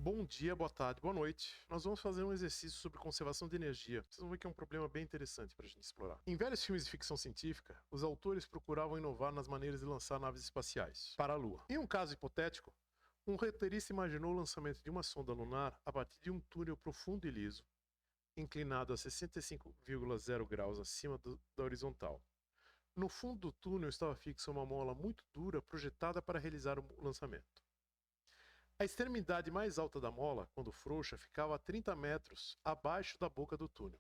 Bom dia, boa tarde, boa noite. Nós vamos fazer um exercício sobre conservação de energia. Vocês vão ver que é um problema bem interessante para a gente explorar. Em velhos filmes de ficção científica, os autores procuravam inovar nas maneiras de lançar naves espaciais para a Lua. Em um caso hipotético, um roteirista imaginou o lançamento de uma sonda lunar a partir de um túnel profundo e liso, inclinado a 65,0 graus acima da horizontal. No fundo do túnel estava fixa uma mola muito dura projetada para realizar o lançamento. A extremidade mais alta da mola, quando frouxa, ficava a 30 metros abaixo da boca do túnel.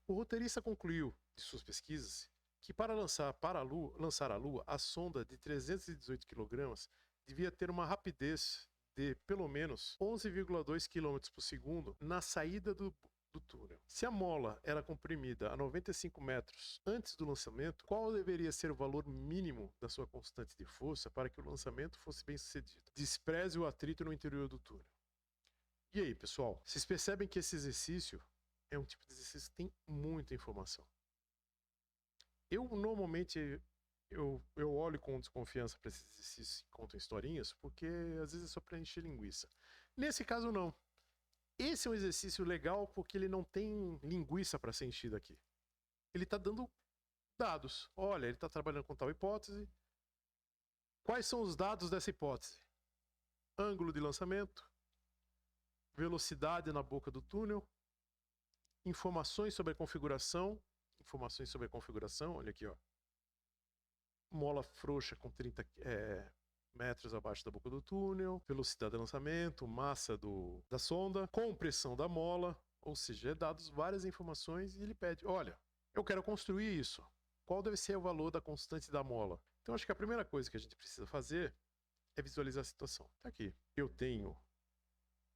O roteirista concluiu, de suas pesquisas, que para lançar à Lua, a sonda de 318 kg devia ter uma rapidez de pelo menos 11,2 km por segundo na saída do túnel. Se a mola era comprimida a 95 metros antes do lançamento, qual deveria ser o valor mínimo da sua constante de força para que o lançamento fosse bem sucedido? Despreze o atrito no interior do túnel. E aí, pessoal? Vocês percebem que esse exercício é um tipo de exercício que tem muita informação. Eu normalmente eu olho com desconfiança para esses exercícios que contam historinhas, porque às vezes é só para encher linguiça. Nesse caso, não. Esse é um exercício legal porque ele não tem linguiça para ser enchida aqui. Ele está dando dados. Olha, ele está trabalhando com tal hipótese. Quais são os dados dessa hipótese? Ângulo de lançamento, velocidade na boca do túnel, informações sobre a configuração, olha aqui, ó. Mola frouxa com 30 metros abaixo da boca do túnel, velocidade de lançamento, massa da sonda, compressão da mola, ou seja, é dados várias informações e ele pede, olha, eu quero construir isso, qual deve ser o valor da constante da mola? Então acho que a primeira coisa que a gente precisa fazer é visualizar a situação. Tá aqui, eu tenho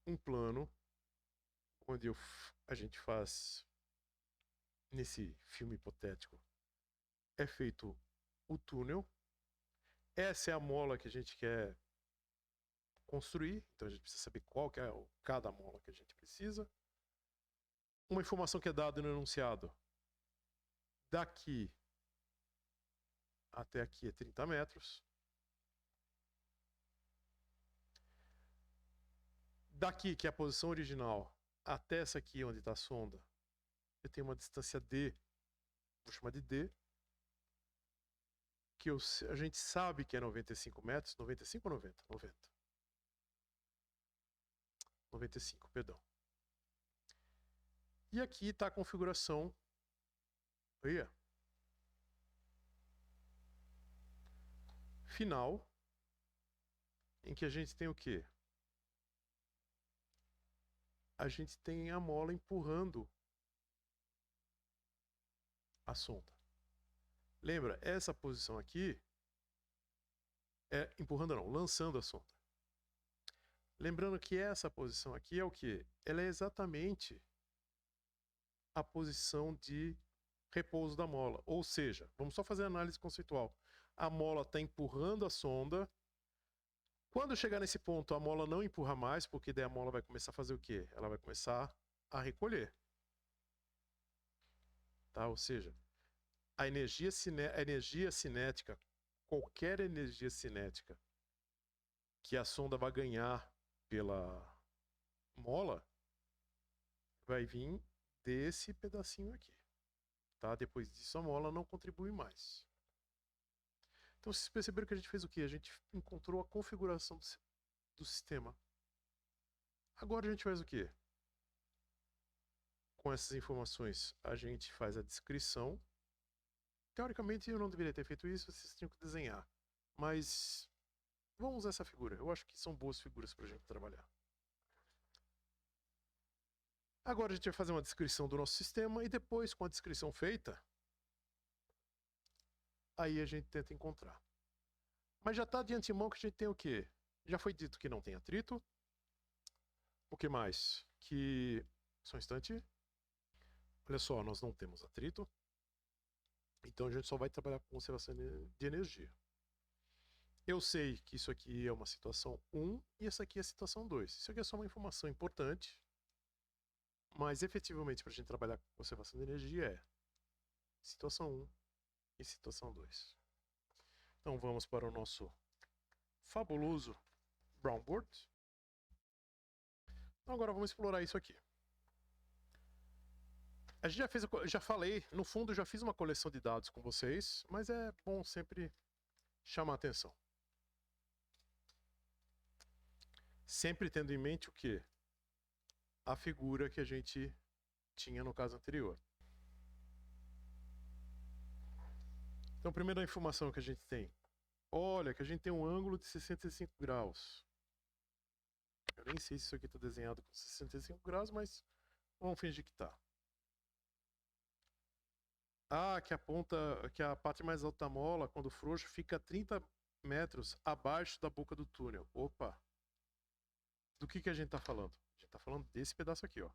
um plano onde a gente faz, nesse filme hipotético, é feito o túnel. Essa é a mola que a gente quer construir, então a gente precisa saber qual que é cada mola que a gente precisa. Uma informação que é dada no enunciado, daqui até aqui é 30 metros. Daqui, que é a posição original, até essa aqui onde está a sonda, eu tenho uma distância D, vou chamar de D, que a gente sabe que é 95 metros, 95 ou 90? 90. 95, perdão. E aqui está a configuração. Aí, final, em que a gente tem o quê? A gente tem a mola empurrando a sonda. Lembra, essa posição aqui é empurrando não, lançando a sonda. Lembrando que essa posição aqui é o quê? Ela é exatamente a posição de repouso da mola. Ou seja, vamos só fazer a análise conceitual. A mola está empurrando a sonda. Quando chegar nesse ponto, a mola não empurra mais, porque daí a mola vai começar a fazer o quê? Ela vai começar a recolher. Tá? Ou seja, a energia cinética, qualquer energia cinética que a sonda vai ganhar pela mola, vai vir desse pedacinho aqui. Tá? Depois disso, a mola não contribui mais. Então, vocês perceberam que a gente fez o quê? A gente encontrou a configuração do sistema. Agora a gente faz o quê? Com essas informações, a gente faz a descrição. Teoricamente, eu não deveria ter feito isso, vocês tinham que desenhar. Mas vamos usar essa figura. Eu acho que são boas figuras para a gente trabalhar. Agora a gente vai fazer uma descrição do nosso sistema e depois, com a descrição feita, aí a gente tenta encontrar. Mas já está de antemão que a gente tem o quê? Já foi dito que não tem atrito. O que mais? Que... Só um instante. Olha só, nós não temos atrito. Então a gente só vai trabalhar com conservação de energia. Eu sei que isso aqui é uma situação 1 e essa aqui é a situação 2. Isso aqui é só uma informação importante. Mas efetivamente, para a gente trabalhar com conservação de energia é situação 1 e situação 2. Então vamos para o nosso fabuloso Brown Board. Então agora vamos explorar isso aqui. A gente já falei, no fundo já fiz uma coleção de dados com vocês, mas é bom sempre chamar a atenção. Sempre tendo em mente o quê? A figura que a gente tinha no caso anterior. Então, primeira informação que a gente tem. Olha, que a gente tem um ângulo de 65 graus. Eu nem sei se isso aqui está desenhado com 65 graus, mas vamos fingir que está. Ah, que a parte mais alta da mola, quando frouxo, fica 30 metros abaixo da boca do túnel. Opa! Do que a gente está falando? A gente está falando desse pedaço aqui, ó.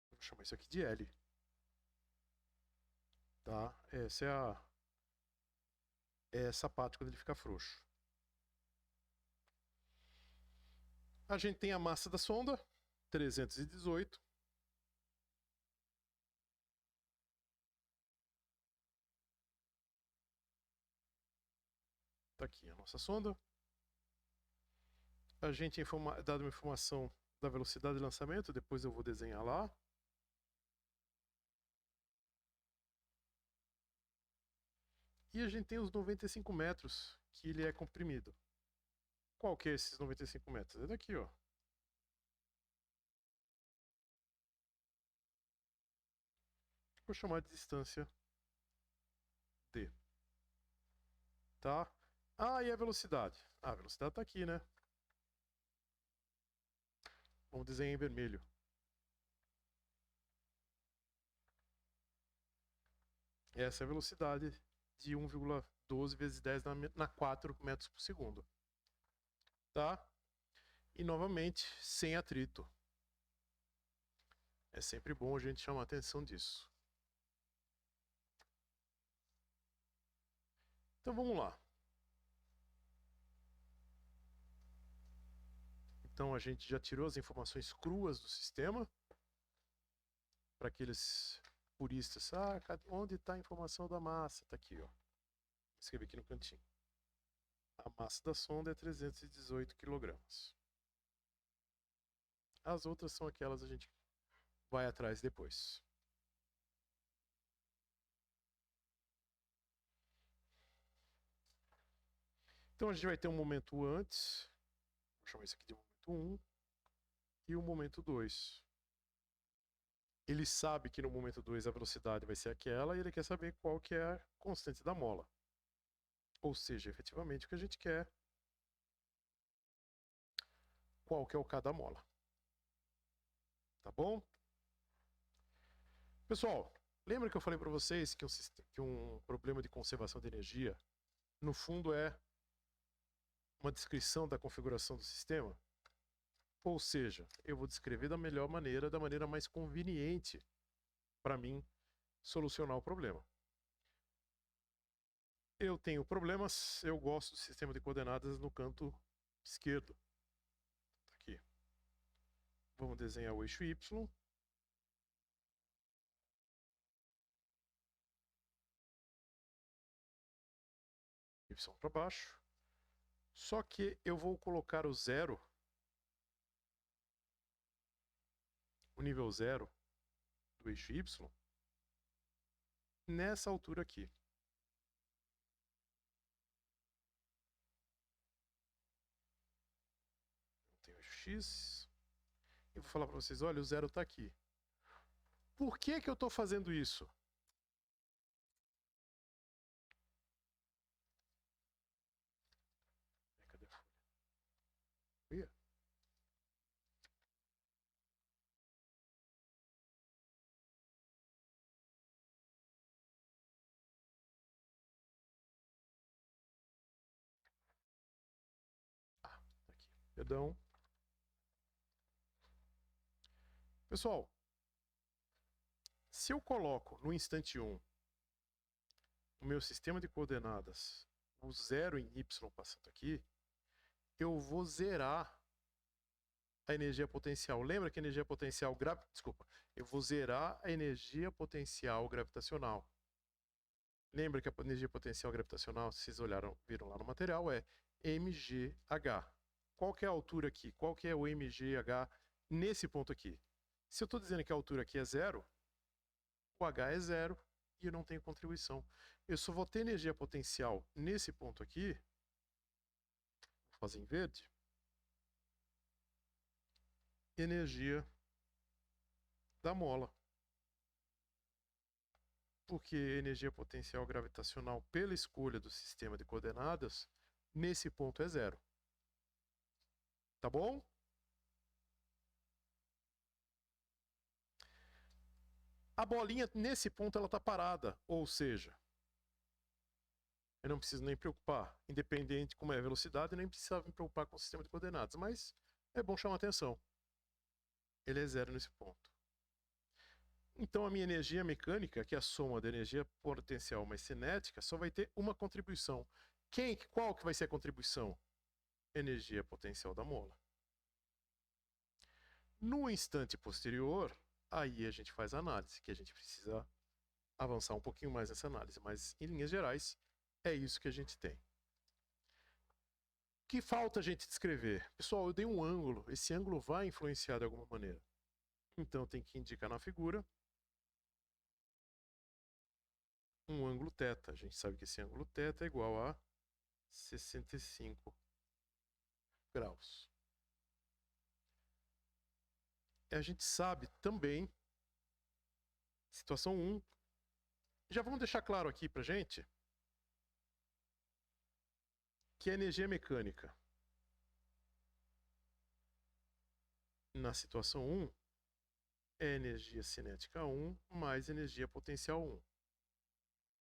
Vou chamar isso aqui de L. Tá? Essa parte quando ele fica frouxo. A gente tem a massa da sonda, 318. Tá aqui a nossa sonda. A gente é dado uma informação da velocidade de lançamento, depois eu vou desenhar lá. E a gente tem os 95 metros que ele é comprimido. Qual que é esses 95 metros? É daqui, ó. Vou chamar de distância D. Tá? Ah, e a velocidade? Ah, a velocidade está aqui, né? Vamos desenhar em vermelho. Essa é a velocidade de 1,12 vezes 10 na 4 metros por segundo. Tá? E novamente, sem atrito. É sempre bom a gente chamar a atenção disso. Então vamos lá. Então a gente já tirou as informações cruas do sistema. Para aqueles puristas. Ah, onde está a informação da massa? Está aqui, ó. Vou escrever aqui no cantinho. A massa da sonda é 318 kg. As outras são aquelas que a gente vai atrás depois. Então a gente vai ter um momento antes. Vou chamar isso aqui de momento 1. E o momento 2. Ele sabe que no momento 2 a velocidade vai ser aquela e ele quer saber qual que é a constante da mola. Ou seja, efetivamente o que a gente quer, qual que é o K da mola. Tá bom? Pessoal, lembra que eu falei para vocês que um problema de conservação de energia, no fundo, é uma descrição da configuração do sistema? Ou seja, eu vou descrever da melhor maneira, da maneira mais conveniente para mim solucionar o problema. Eu tenho problemas, eu gosto do sistema de coordenadas no canto esquerdo. Aqui. Vamos desenhar o eixo Y. Y para baixo. Só que eu vou colocar o zero, o nível 0 do eixo Y, nessa altura aqui. Eu tenho o eixo X. E vou falar para vocês, olha, o zero está aqui. Por que eu estou fazendo isso? Cadê a folha? Ah, tá aqui. Perdão. Pessoal, se eu coloco no instante 1 o meu sistema de coordenadas, o zero em Y passando aqui, eu vou zerar a energia potencial. Lembra que a energia potencial eu vou zerar a energia potencial gravitacional. Lembra que a energia potencial gravitacional, se vocês viram lá no material, é mgh. Qual que é a altura aqui? Qual que é o mgh nesse ponto aqui? Se eu estou dizendo que a altura aqui é zero, o h é zero e eu não tenho contribuição. Eu só vou ter energia potencial nesse ponto aqui, vou fazer em verde, energia da mola. Porque energia potencial gravitacional pela escolha do sistema de coordenadas, nesse ponto é zero. Tá bom? A bolinha, nesse ponto, ela está parada. Ou seja, eu não preciso nem preocupar. Independente como é a velocidade, eu nem precisava me preocupar com o sistema de coordenadas. Mas é bom chamar atenção. Ele é zero nesse ponto. Então a minha energia mecânica, que é a soma da energia potencial mais cinética, só vai ter uma contribuição. Qual que vai ser a contribuição? Energia potencial da mola. No instante posterior, aí a gente faz a análise, que a gente precisa avançar um pouquinho mais nessa análise, mas em linhas gerais, é isso que a gente tem. O que falta a gente descrever? Pessoal, eu dei um ângulo, esse ângulo vai influenciar de alguma maneira. Então tem que indicar na figura um ângulo θ. A gente sabe que esse ângulo θ é igual a 65 graus. A gente sabe também, situação 1, já vamos deixar claro aqui pra gente, que a energia mecânica na situação 1 é energia cinética 1 mais energia potencial 1.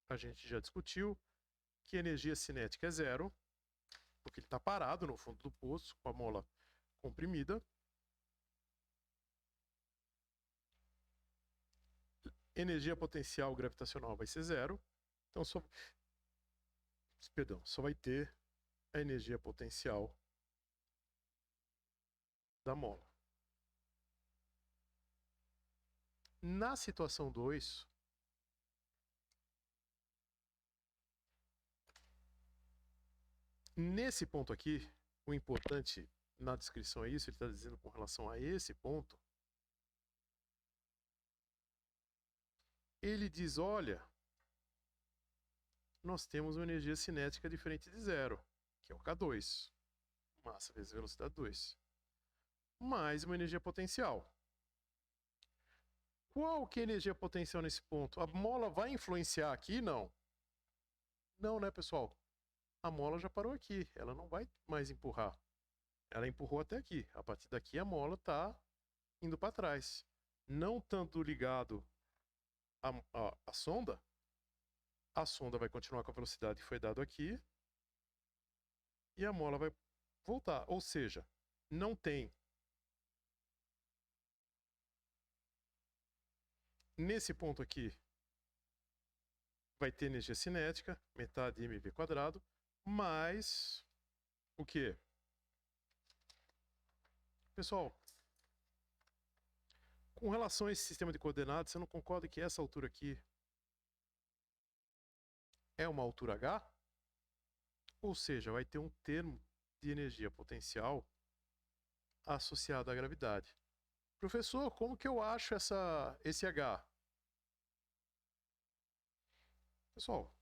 A gente já discutiu que a energia cinética é zero, porque ele está parado no fundo do poço, com a mola comprimida. Energia potencial gravitacional vai ser zero. Então só vai ter a energia potencial da mola. Na situação 2, nesse ponto aqui, o importante na descrição é isso, ele está dizendo com relação a esse ponto, ele diz, olha, nós temos uma energia cinética diferente de zero, que é o K2, massa vezes velocidade 2, mais uma energia potencial. Qual que é a energia potencial nesse ponto? A mola vai influenciar aqui? Não. Não, né, pessoal? A mola já parou aqui, ela não vai mais empurrar. Ela empurrou até aqui. A partir daqui a mola está indo para trás. Não tanto ligado à sonda. A sonda vai continuar com a velocidade que foi dado aqui. E a mola vai voltar. Ou seja, não tem. Nesse ponto aqui, vai ter energia cinética, metade mv², mais o quê? Pessoal, com relação a esse sistema de coordenadas, você não concorda que essa altura aqui é uma altura H? Ou seja, vai ter um termo de energia potencial associado à gravidade. Professor, como que eu acho esse H? Pessoal,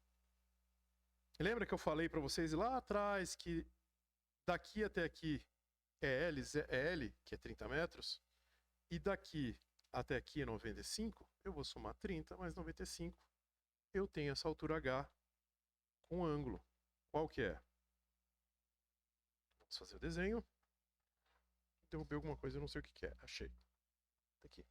lembra que eu falei para vocês lá atrás que daqui até aqui é L, que é 30 metros, e daqui até aqui é 95, eu vou somar 30 mais 95, eu tenho essa altura H com ângulo. Qual que é? Vamos fazer o desenho. Derrubei alguma coisa, eu não sei o que é. Achei. Tá aqui.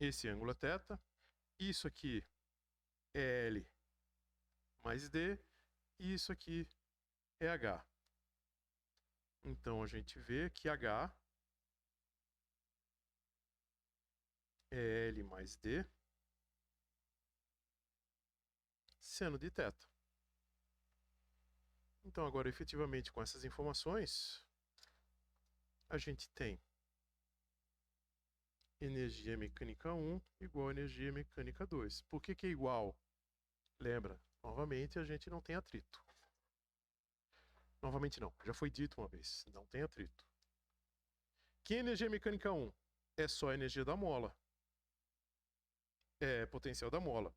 Esse ângulo é θ. Isso aqui é L mais D. E isso aqui é H. Então a gente vê que H é L mais D seno de θ. Então, agora, efetivamente, com essas informações, a gente tem energia mecânica 1 igual a energia mecânica 2. Por que é igual? Lembra, novamente, a gente não tem atrito. Novamente não, já foi dito uma vez, não tem atrito. Que energia mecânica 1? É só a energia da mola. É potencial da mola.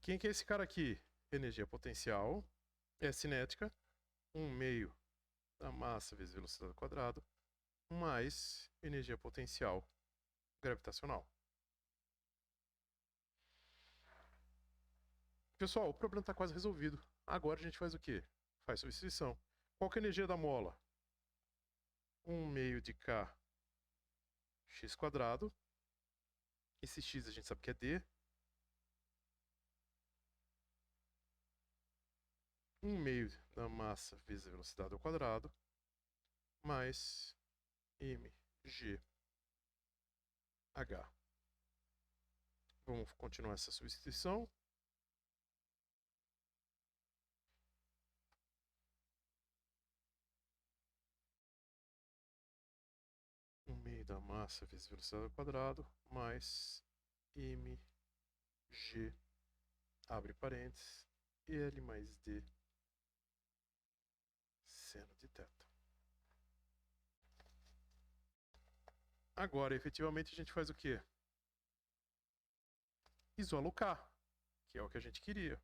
Quem que é esse cara aqui? Energia potencial é cinética, 1/2 da massa vezes velocidade ao quadrado, mais energia potencial gravitacional. Pessoal, o problema está quase resolvido. Agora a gente faz o quê? Faz substituição. Qual que é a energia da mola? 1/2 de K x quadrado. Esse x a gente sabe que é D. 1/2 da massa vezes a velocidade ao quadrado, mais mgh. Vamos continuar essa substituição. Um meio da massa vezes velocidade ao quadrado, mais mg, abre parênteses, L mais D, seno de θ. Agora, efetivamente, a gente faz o quê? Isola o K, que é o que a gente queria.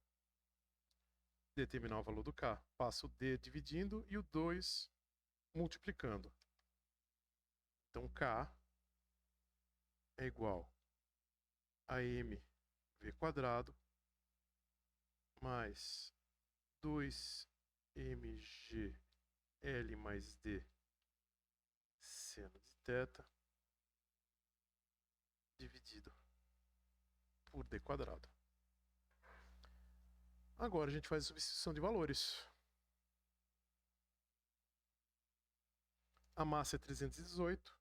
Determinar o valor do K. Passa o D dividindo e o 2 multiplicando. Então, K é igual a mv² mais 2mg L mais D seno de θ dividido por D². Agora a gente faz a substituição de valores. A massa é 318.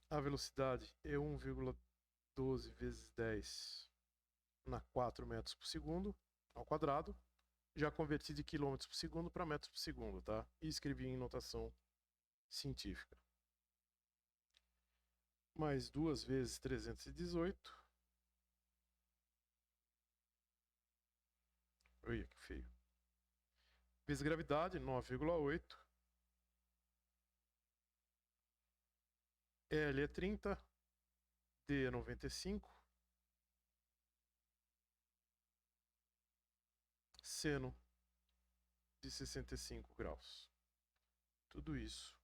A velocidade é 1,12 vezes 10 na 4 metros por segundo ao quadrado. Já converti de quilômetros por segundo para metros por segundo, tá? E escrevi em notação científica. Mais 2 vezes 318. Olha que feio. Vezes gravidade, 9,8. L é 30. D é 95. Seno de 65 graus. Tudo isso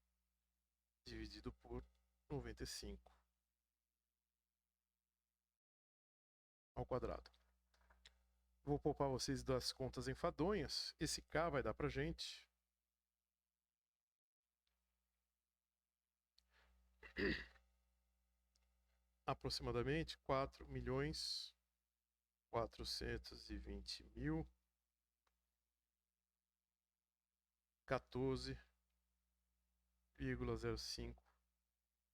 dividido por 95 ao quadrado. Vou poupar vocês das contas enfadonhas. Esse K vai dar pra gente aproximadamente 4.420.014,05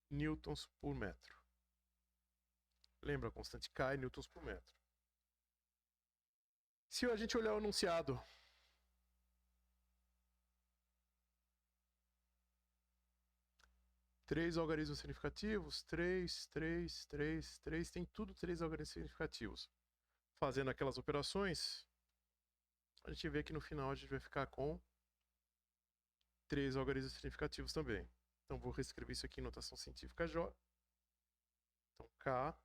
newtons por metro. Lembra a constante K é newtons por metro. Se a gente olhar o enunciado, três algarismos significativos, 3, tem tudo 3 algarismos significativos. Fazendo aquelas operações, a gente vê que no final a gente vai ficar com 3 algarismos significativos também. Então vou reescrever isso aqui em notação científica J. Então K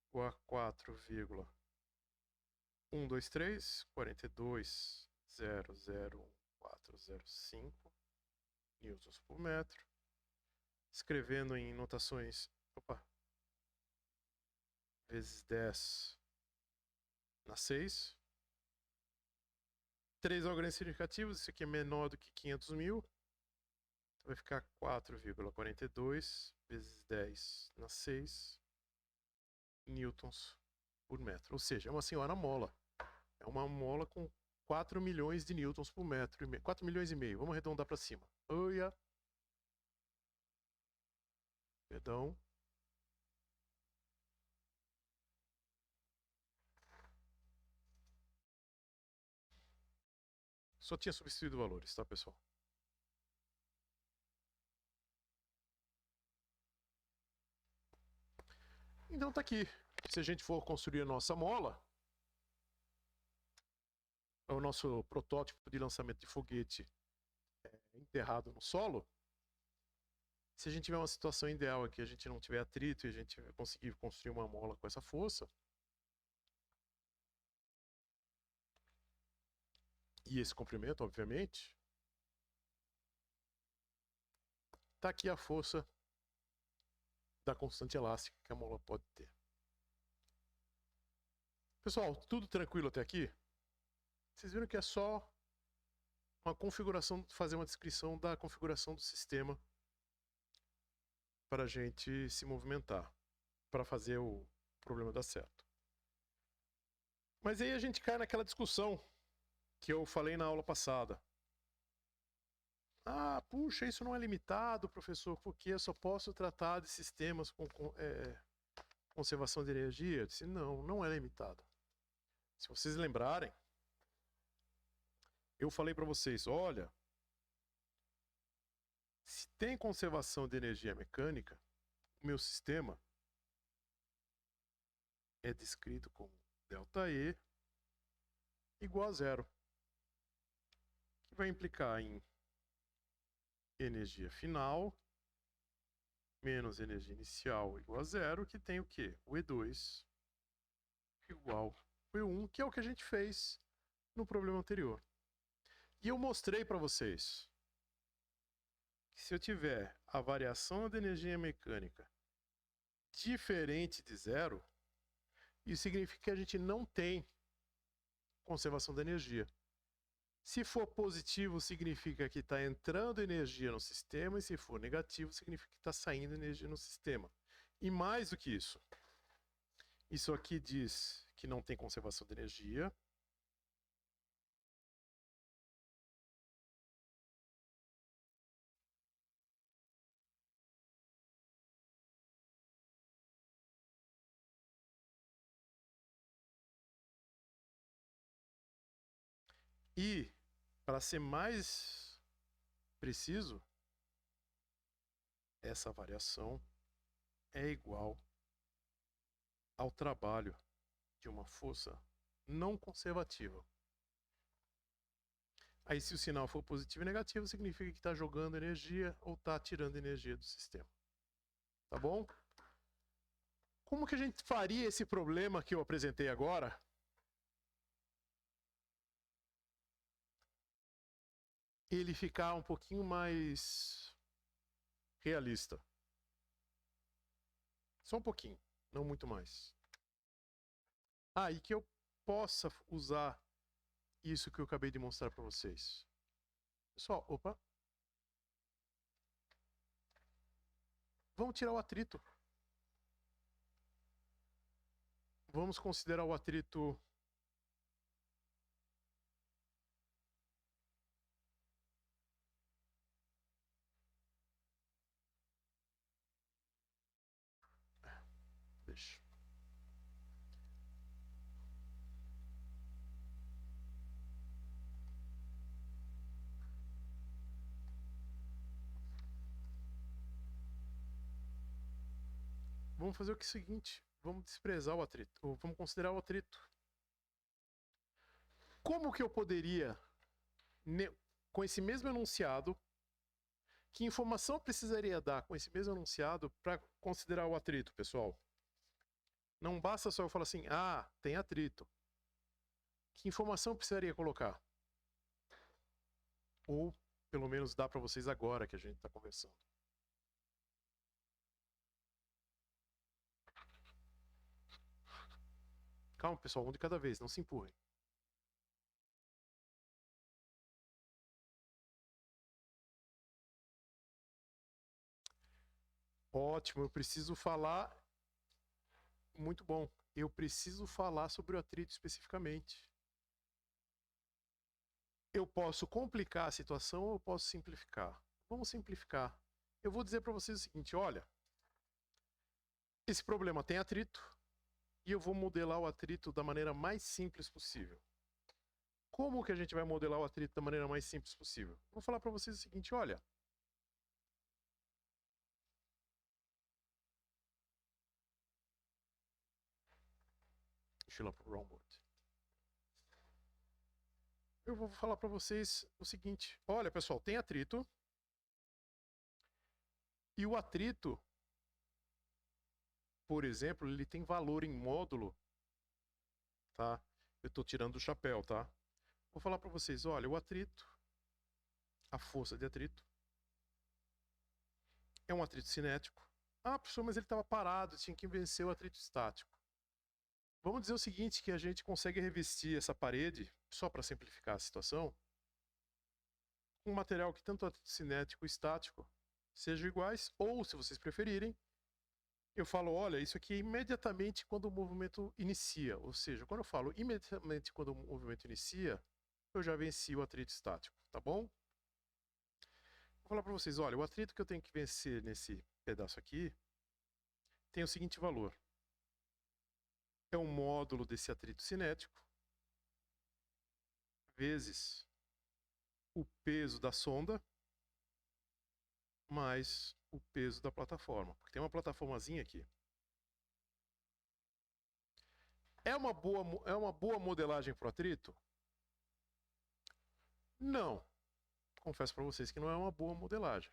igual a 4,123, 42,00405 newtons por metro. Escrevendo em notações, vezes 10 na 6. 3 algarismos significativos, isso aqui é menor do que 500.000. Então vai ficar 4,42 vezes 10 na 6 newtons por metro. Ou seja, é uma senhora mola. É uma mola com 4 milhões de newtons por metro e meio. 4 milhões e meio. Vamos arredondar para cima. Oia. Perdão. Só tinha substituído valores, tá, pessoal? Então tá aqui. Se a gente for construir a nossa mola, o nosso protótipo de lançamento de foguete enterrado no solo, se a gente tiver uma situação ideal aqui, a gente não tiver atrito e a gente conseguir construir uma mola com essa força, e esse comprimento, obviamente, tá aqui a força da constante elástica que a mola pode ter. Pessoal, tudo tranquilo até aqui? Vocês viram que é só uma configuração, fazer uma descrição da configuração do sistema para a gente se movimentar, para fazer o problema dar certo. Mas aí a gente cai naquela discussão que eu falei na aula passada. Ah, puxa, isso não é limitado, professor, porque eu só posso tratar de sistemas com conservação de energia? Eu disse, não, não é limitado. Se vocês lembrarem, eu falei para vocês, olha, se tem conservação de energia mecânica, o meu sistema é descrito como ΔE igual a zero, que vai implicar em energia final menos energia inicial igual a zero, que tem o quê? O E2 igual ao E1, que é o que a gente fez no problema anterior. E eu mostrei para vocês que se eu tiver a variação da energia mecânica diferente de zero, isso significa que a gente não tem conservação da energia. Se for positivo, significa que está entrando energia no sistema, e se for negativo, significa que está saindo energia no sistema. E mais do que isso aqui diz que não tem conservação de energia. E, para ser mais preciso, essa variação é igual ao trabalho de uma força não conservativa. Aí, se o sinal for positivo e negativo, significa que está jogando energia ou está tirando energia do sistema. Tá bom? Como que a gente faria esse problema que eu apresentei agora? Ele ficar um pouquinho mais realista. Só um pouquinho, não muito mais. E que eu possa usar isso que eu acabei de mostrar para vocês. Pessoal, opa. Vamos tirar o atrito. Vamos considerar o atrito deixa. Vamos fazer o seguinte, vamos desprezar o atrito, ou vamos considerar o atrito. Como que eu poderia, com esse mesmo enunciado, que informação eu precisaria dar com esse mesmo enunciado para considerar o atrito, pessoal? Não basta só eu falar assim, tem atrito. Que informação eu precisaria colocar? Ou, pelo menos, dá para vocês agora que a gente está conversando. Calma, pessoal, um de cada vez, não se empurrem. Ótimo, eu preciso falar. Muito bom. Eu preciso falar sobre o atrito especificamente. Eu posso complicar a situação ou eu posso simplificar? Vamos simplificar. Eu vou dizer para vocês o seguinte, olha, esse problema tem atrito e eu vou modelar o atrito da maneira mais simples possível. Como que a gente vai modelar o atrito da maneira mais simples possível? Vou falar para vocês o seguinte, olha, deixa eu ir lá pro wrong word. Eu vou falar para vocês o seguinte, olha pessoal, tem atrito e o atrito, por exemplo, ele tem valor em módulo, tá? Eu estou tirando o chapéu, tá? Vou falar para vocês, olha, o atrito, a força de atrito, é um atrito cinético. Ah, professor, mas ele estava parado, tinha que vencer o atrito estático. Vamos dizer o seguinte, que a gente consegue revestir essa parede, só para simplificar a situação, com um material que tanto atrito cinético e estático sejam iguais, ou, se vocês preferirem, eu falo, olha, isso aqui é imediatamente quando o movimento inicia. Ou seja, quando eu falo imediatamente quando o movimento inicia, eu já venci o atrito estático, tá bom? Vou falar para vocês, olha, o atrito que eu tenho que vencer nesse pedaço aqui tem o seguinte valor. É um módulo desse atrito cinético vezes o peso da sonda mais o peso da plataforma. Porque tem uma plataformazinha aqui. É uma boa modelagem para o atrito? Não. Confesso para vocês que não é uma boa modelagem.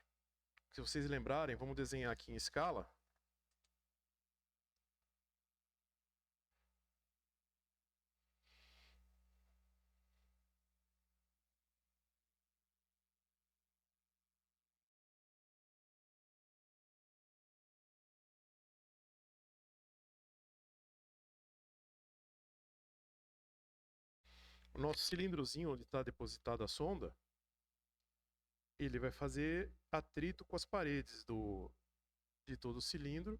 Se vocês lembrarem, vamos desenhar aqui em escala. O nosso cilindrozinho onde está depositada a sonda, ele vai fazer atrito com as paredes de todo o cilindro.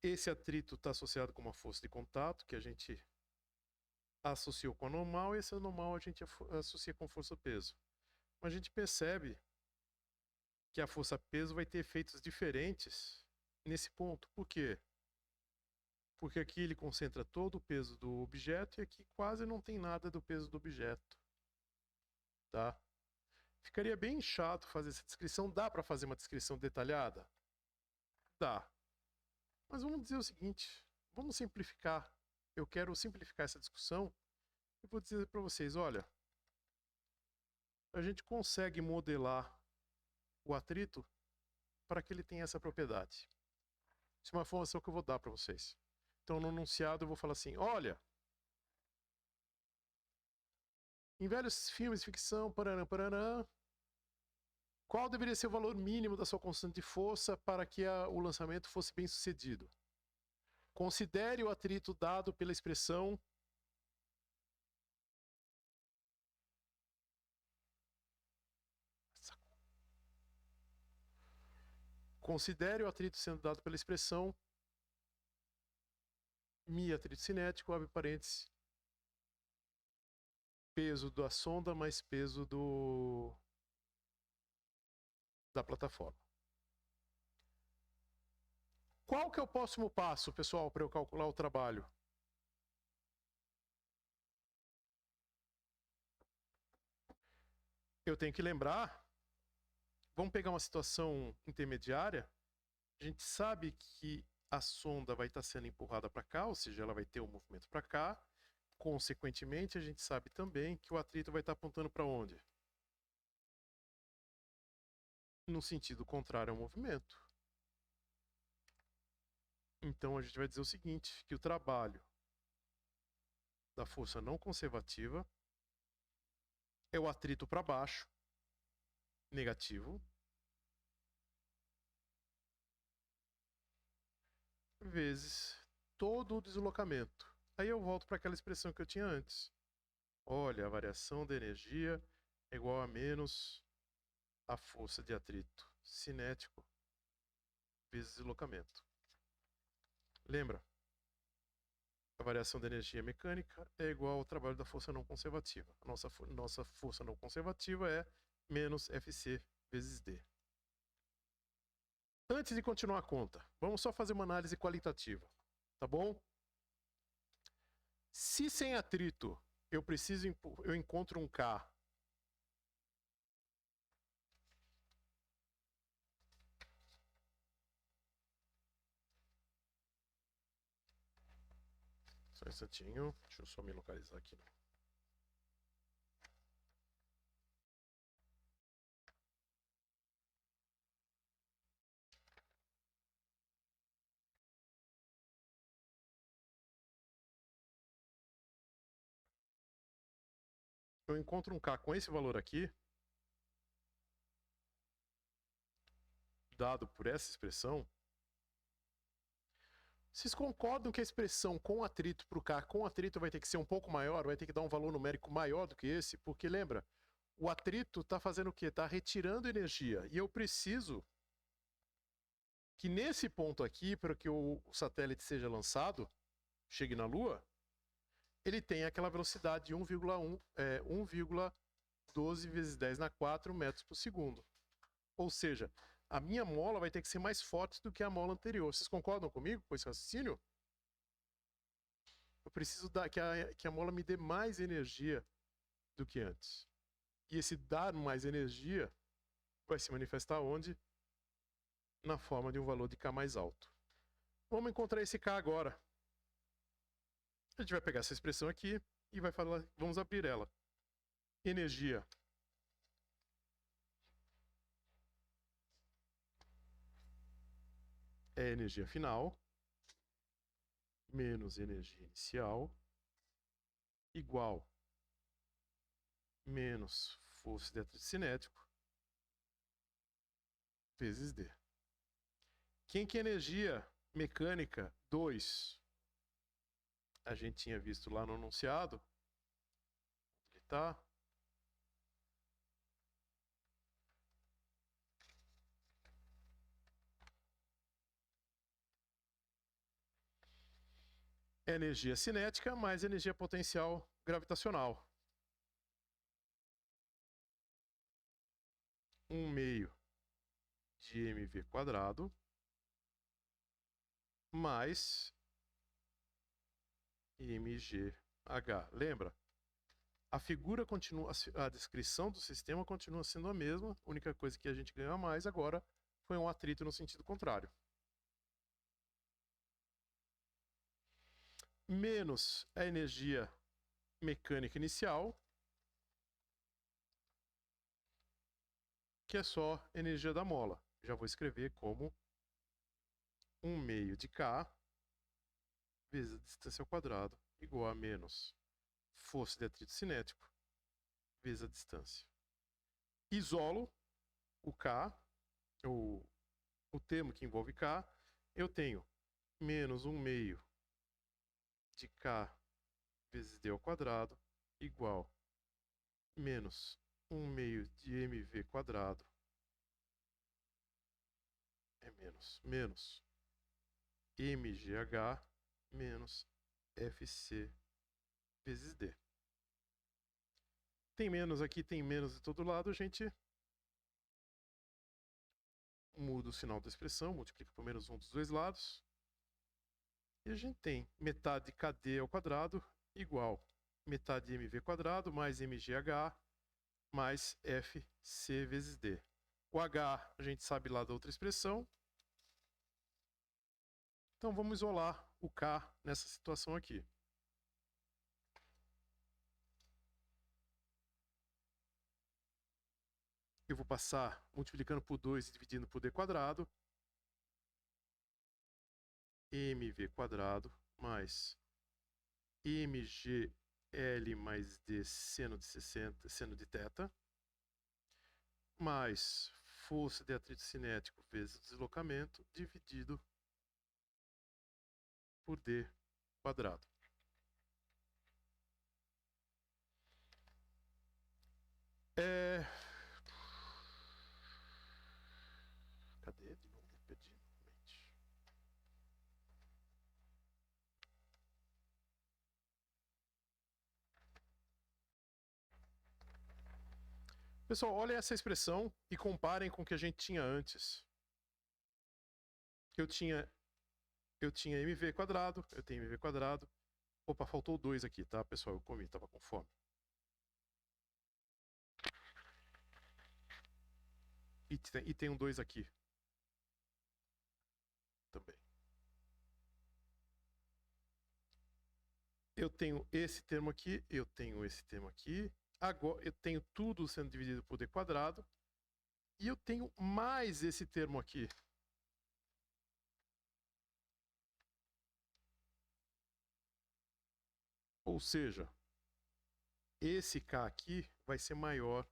Esse atrito está associado com uma força de contato, que a gente associou com a normal, e essa normal a gente associa com força-peso. Mas a gente percebe que a força-peso vai ter efeitos diferentes nesse ponto. Por quê? Porque aqui ele concentra todo o peso do objeto e aqui quase não tem nada do peso do objeto. Tá? Ficaria bem chato fazer essa descrição. Dá para fazer uma descrição detalhada? Dá. Mas vamos dizer o seguinte, vamos simplificar. Eu quero simplificar essa discussão. Eu vou dizer para vocês, olha, a gente consegue modelar o atrito para que ele tenha essa propriedade. Isso é uma informação que eu vou dar para vocês. Então, no enunciado, eu vou falar assim, olha, em velhos filmes de ficção, paraná, qual deveria ser o valor mínimo da sua constante de força para que o lançamento fosse bem sucedido? Considere o atrito dado pela expressão considere o atrito sendo dado pela expressão mi atrito cinético, abre parênteses, peso da sonda mais peso da plataforma. Qual que é o próximo passo, pessoal, para eu calcular o trabalho? Eu tenho que lembrar, vamos pegar uma situação intermediária, a gente sabe que a sonda vai estar sendo empurrada para cá, ou seja, ela vai ter um movimento para cá, consequentemente a gente sabe também que o atrito vai estar apontando para onde? No sentido contrário ao movimento. Então a gente vai dizer o seguinte, que o trabalho da força não conservativa é o atrito para baixo, negativo, vezes todo o deslocamento. Aí eu volto para aquela expressão que eu tinha antes. Olha, a variação da energia é igual a menos a força de atrito cinético vezes deslocamento. Lembra? a variação da energia mecânica é igual ao trabalho da força não conservativa. A nossa força não conservativa é menos Fc vezes D. Antes de continuar a conta, vamos só fazer uma análise qualitativa, tá bom? Se sem atrito eu encontro um K só um instantinho, deixa eu só me localizar aqui. Eu encontro um K com esse valor aqui, dado por essa expressão. Vocês concordam que a expressão com atrito para o K com atrito vai ter que ser um pouco maior, vai ter que dar um valor numérico maior do que esse? Porque lembra, o atrito está fazendo o quê? Está retirando energia. E eu preciso que nesse ponto aqui, para que o satélite seja lançado, chegue na Lua, ele tenha aquela velocidade de 1,12 vezes 10 na 4 metros por segundo. Ou seja, a minha mola vai ter que ser mais forte do que a mola anterior. Vocês concordam comigo com esse raciocínio? Eu preciso que a mola me dê mais energia do que antes. E esse dar mais energia vai se manifestar onde? Na forma de um valor de K mais alto. Vamos encontrar esse K agora. A gente vai pegar essa expressão aqui e vai falar, vamos abrir ela. Energia é energia final menos energia inicial igual menos força de atrito cinético vezes D. Quem que é energia mecânica? 2. A gente tinha visto lá no enunciado. Ele tá. Energia cinética mais energia potencial gravitacional. 1/2 de mv quadrado mais mgh. Lembra? A figura continua, a descrição do sistema continua sendo a mesma. A única coisa que a gente ganhou a mais agora foi um atrito no sentido contrário. Menos a energia mecânica inicial, que é só energia da mola. Já vou escrever como 1/2 de K vezes a distância ao quadrado igual a menos força de atrito cinético vezes a distância. Isolo o K, o termo que envolve K, eu tenho menos 1/2 de K vezes D ao quadrado igual menos 1/2 de mv quadrado é menos mgh menos fc vezes D. Tem menos aqui, tem menos de todo lado, a gente muda o sinal da expressão, multiplica por menos 1 dos dois lados. E a gente tem metade de kd ao quadrado igual metade de mv quadrado mais mgh mais fc vezes D. O h a gente sabe lá da outra expressão. Então vamos isolar o K nessa situação aqui. Eu vou passar multiplicando por 2 e dividindo por D quadrado. mv quadrado mais mgl mais d seno de 60, seno de θ, mais força de atrito cinético vezes deslocamento dividido por D quadrado. Cadê? De novo, perdi novamente. Pessoal, olhem essa expressão e comparem com o que a gente tinha antes. Eu tinha mv quadrado, eu tenho mv quadrado. Opa, faltou 2 aqui, tá, pessoal? Eu comi, tava com fome. E tem um 2 aqui. Também. Eu tenho esse termo aqui, eu tenho esse termo aqui. Agora eu tenho tudo sendo dividido por d quadrado. E eu tenho mais esse termo aqui. Ou seja, esse K aqui vai ser maior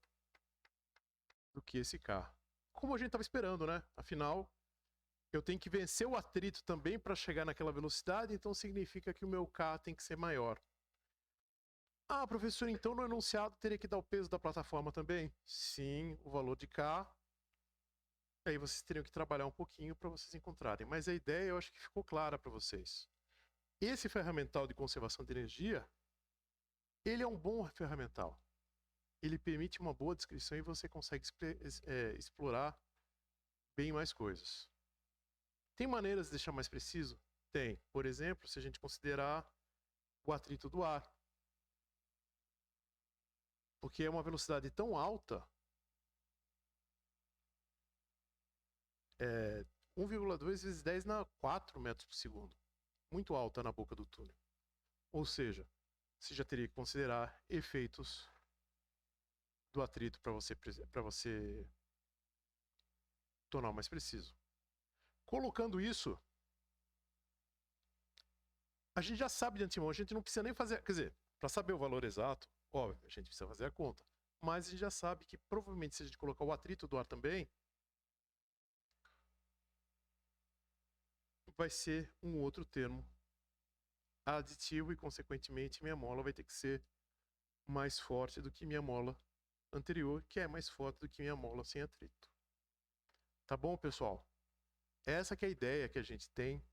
do que esse K. Como a gente estava esperando, né? Afinal, eu tenho que vencer o atrito também para chegar naquela velocidade, então significa que o meu K tem que ser maior. Ah, professor, então no enunciado teria que dar o peso da plataforma também? Sim, o valor de K. Aí vocês teriam que trabalhar um pouquinho para vocês encontrarem. Mas a ideia eu acho que ficou clara para vocês. Esse ferramental de conservação de energia, ele é um bom ferramental. Ele permite uma boa descrição e você consegue explorar bem mais coisas. Tem maneiras de deixar mais preciso? Tem. Por exemplo, se a gente considerar o atrito do ar. Porque é uma velocidade tão alta, 1,2 vezes 10 na 4 metros por segundo. Muito alta na boca do túnel. Ou seja, você já teria que considerar efeitos do atrito para você tornar mais preciso. Colocando isso, a gente já sabe de antemão, a gente não precisa nem fazer, quer dizer, para saber o valor exato, óbvio, a gente precisa fazer a conta. Mas a gente já sabe que provavelmente se a gente colocar o atrito do ar também, vai ser um outro termo aditivo e, consequentemente, minha mola vai ter que ser mais forte do que minha mola anterior, que é mais forte do que minha mola sem atrito. Tá bom, pessoal? Essa que é a ideia que a gente tem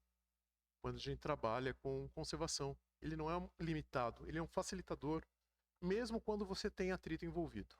quando a gente trabalha com conservação. Ele não é limitado, ele é um facilitador, mesmo quando você tem atrito envolvido.